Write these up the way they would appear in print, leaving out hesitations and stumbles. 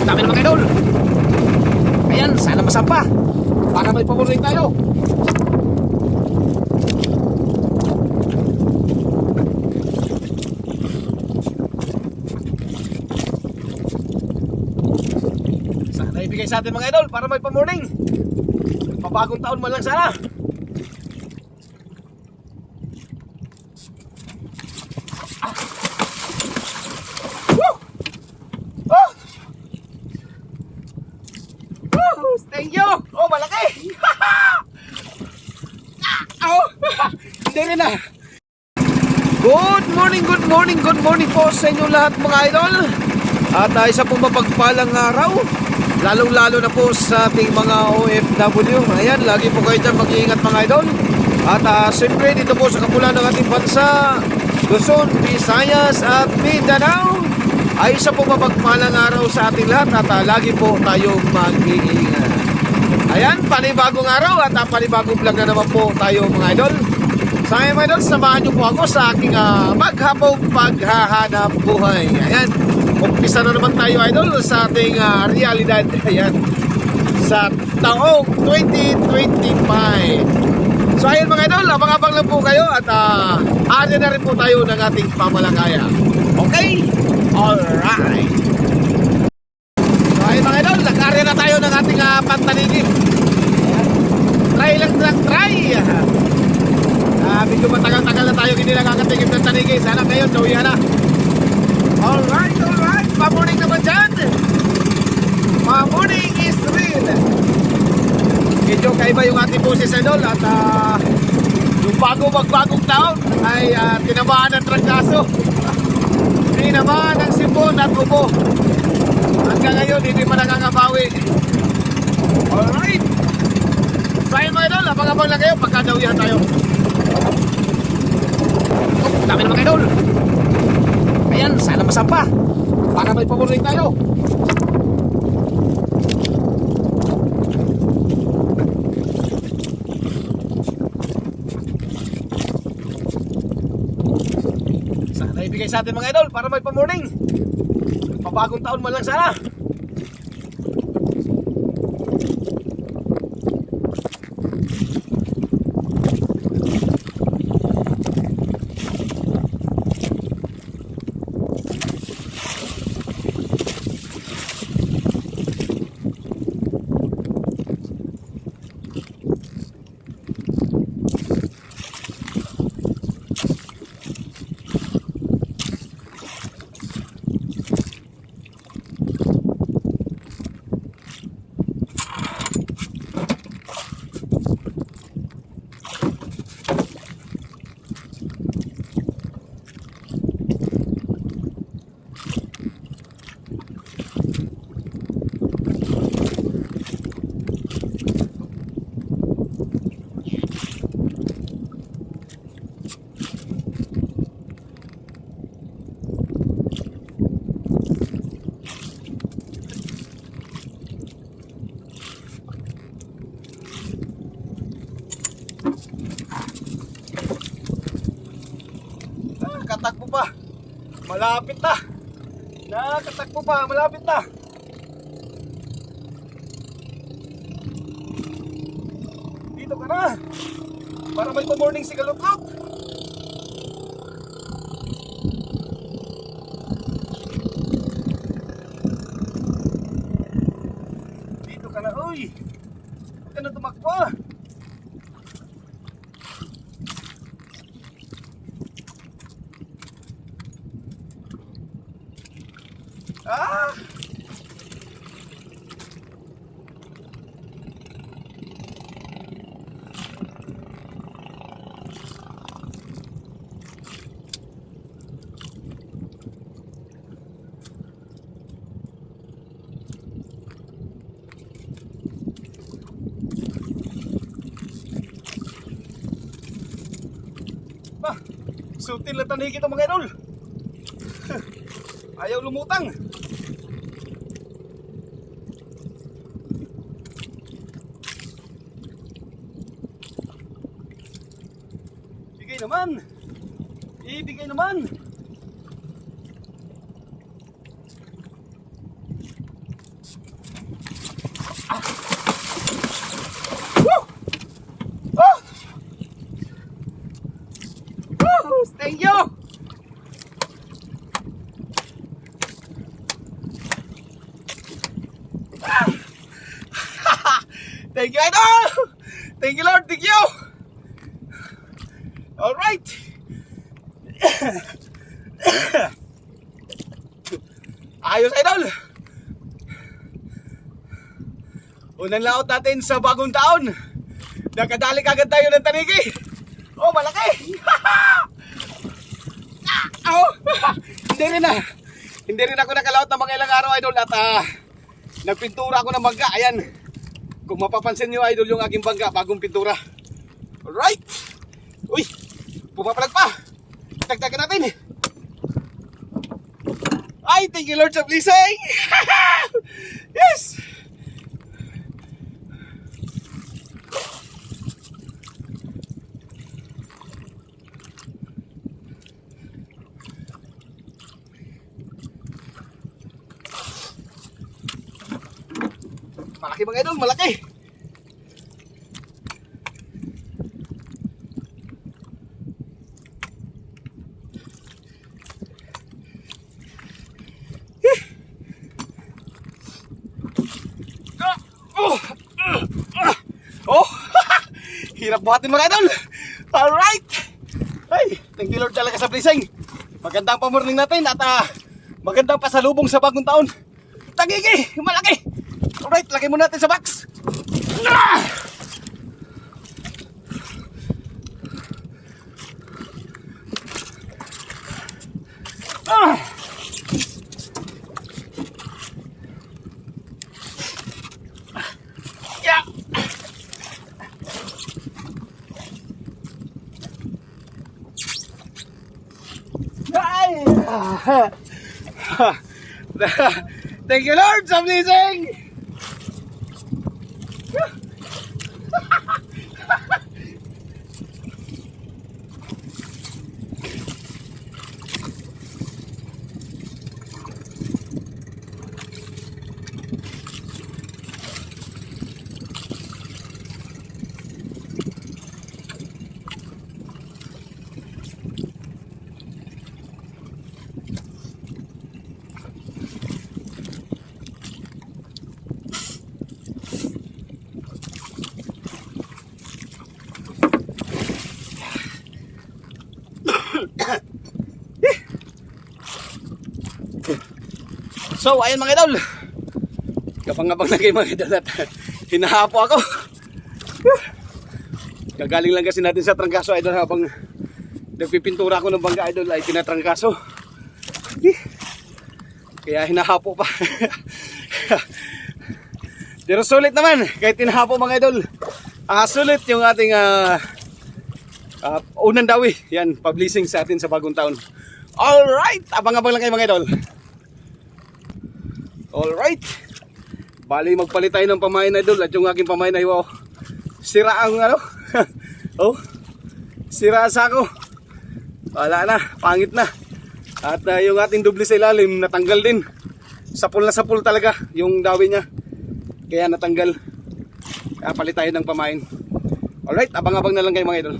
dami na mga idol. Ayan, sana masapa para may pamuling tayo. Sana ibigay sa atin mga idol para may pamorning. Pabagong taon man lang sana. Thank you! Oh, malaki! Oh, hindi rin na. Good morning po sa inyo lahat mga idol. At isa pong mapagpalang araw, lalong-lalo na po sa ating mga OFW. Ayan, lagi po kayo dyan mag-iingat mga idol. At siyempre dito po sa kapulan ng ating bansa, Luzon, Visayas at Mindanao, ay isa pong mapagpalang araw sa ating lahat. At lagi po tayo mag-iingat. Ayan, panibagong araw at panibagong vlog na naman po tayo mga idol. Sa ngayon mga idol, samahan nyo po ako sa aking maghapong paghahanap buhay. Ayan, umpisa na naman tayo idol sa ating realidad. Ayan, sa taong 2025. So ayun mga idol, abang-abang lang po kayo at aanin na rin po tayo ng ating pamalakaya. Okay? Alright. So ayun mga idol, nag-area na tayo ng ating pantanigin. Try lang, try. Medyo matagal-tagal na tayo hindi nakakatingin ng tanigin. Sana ngayon, dawihan na. Alright. Pa-morning naman dyan. Pa-morning is real. Medyo kaiba yung ating boses idol. At yung bagong taon ay tinamaan ng trangkaso. Tinamaan ng sipon at ubo. Hanggang ngayon, hindi man nakakabawi. Alright. So ayun mga idol, abang-abang lang kayo pagkadawihan tayo. Oh, dami na mga idol. Ayan, sana masapa para may pamuling tayo. Sana ibigay sa atin mga idol para may pamorning. Pabagong taon man lang sana. Nakatakbo pa. Malapit na. Nakatakbo pa. Malapit na. Dito ka na. Para may pa-morning si Kalutlok. Dito ka na. Uy. Huwag ka na tumakbo. Sutil na tanigi ito mga idol. Ayaw lumutang. Ibigay naman. Ibigay naman. Thank you, idol! Thank you, Lord. Thank you! Alright! Ayos, idol! Unang laot natin sa bagong taon. Nakadali kagad tayo ng tanigi. Oh, malaki! Oh, hindi rin ako nakalaot ng mga ilang araw, idol. At nagpintura ako ng bangka. Ayan. Kung mapapansin nyo, idol, yung aking bangka, bagong pintura. Alright! Uy! Pumapalag pa! Tagtagan natin. Ay, thank you, Lord, sa blessing! Yes! Malaki mga idol, malaki. Oh, hirap buhatin mga idol. Alright. Ay, thank you Lord talaga sa blessing. Magandang pamorning natin at magandang pasalubong sa bagong taon. Tagigi, malaki. Alright, lagay mo natin sa box. Yeah. Thank you Lord sa blessing. So, ayun mga idol. Kapang-abang na kayo mga idol at hinahapo ako. Gagaling lang kasi natin sa trangkaso idol habang nagpipintura ako ng bangga idol ay tinatrangkaso. Kaya hinahapo pa. Pero sulit naman kahit hinahapo mga idol. Sulit yung ating unang dawi. Yan, pa-blessing sa atin sa bagong taon. Alright, abang-abang lang kayo mga idol. Alright. Bali magpalit tayo ng pamain idol. At yung aking pamain ay wow, sira ang ano. Oh, sira sa ako. Wala na, pangit na. At yung ating doble sa ilalim natanggal din. Sapul na sapul talaga yung dawi niya. Kaya natanggal. Kaya palit tayo ng pamain. Alright, abang-abang na lang kayo mga idol.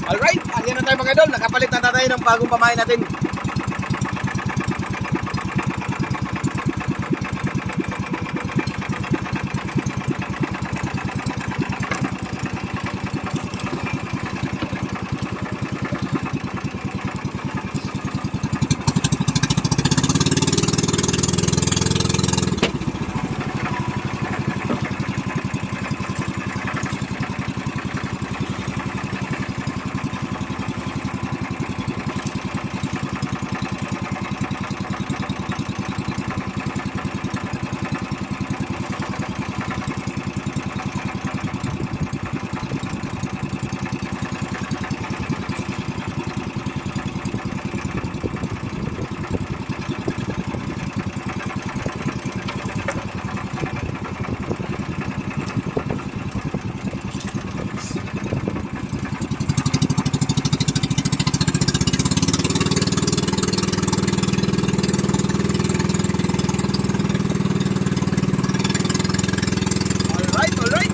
Alright, andyan na tayo mga idol. Nakapalit na tayo ng bagong pamain natin.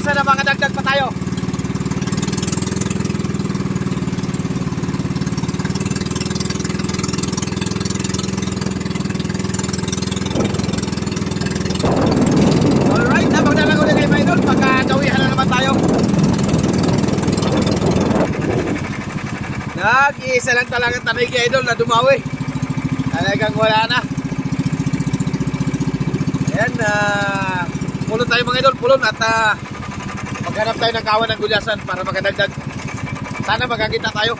Sana makadagdag pa tayo. Nag-iisa lang talaga tanay kay idol na dumawi. Talagang wala na. Ayan, pulon tayo mga idol, pulon at maghanap tayo ng kawan ng gulyasan para makadagdag. Sana magkakita tayo.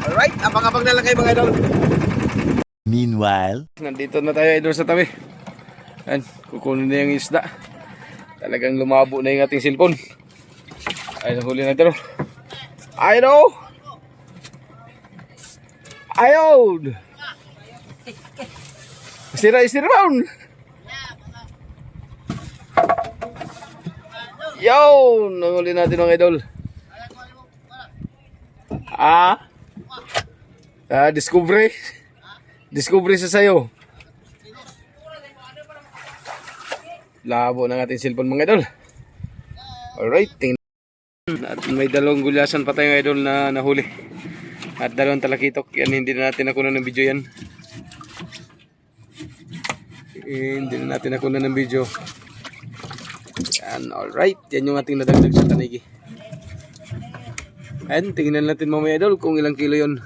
Alright, abang-abang na lang kayo mga idol. Meanwhile, Nandito na tayo idol sa tabi. Ayan, kukunin na yung isda. Talagang lumabo na yung ating cellphone. Ay, nahuli na ito. Idol! Ayun! Sira-sira round! Yun! Nahuli natin mga idol. Discovery. Discovery sa sayo. Labo ng ating cellphone mga idol. Alright, tingnan. At may dalawang gulyasan pa tayo idol na nahuli. At dalawang talakitok. Yan, hindi na natin nakuha ng video yan. Hindi na natin nakuha ng video. Yan, alright. Yan yung ating nadagdag sa tanigi. Ayan, tingnan natin mamaya idol kung ilang kilo yun.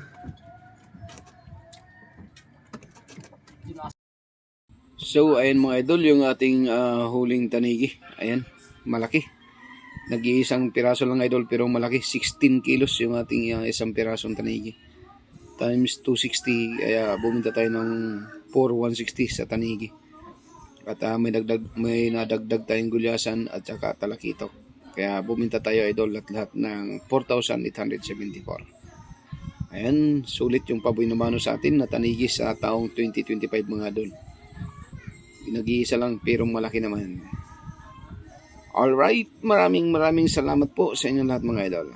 So, ayan mga idol, yung ating huling tanigi. Ayan, malaki. Nag-iisang piraso lang idol pero malaki. 16 kilos yung ating isang pirasong tanigi. Times 260, kaya buminta tayo ng 4,160 sa tanigi. At may nadagdag tayong gulyasan at saka talakitok. Kaya buminta tayo idol at lahat ng 4,874. Ayan, sulit yung paboy na mano sa atin na tanigi sa taong 2025 mga idol. Nag-iisa lang pero malaki naman. Alright, maraming salamat po sa inyo lahat mga idol.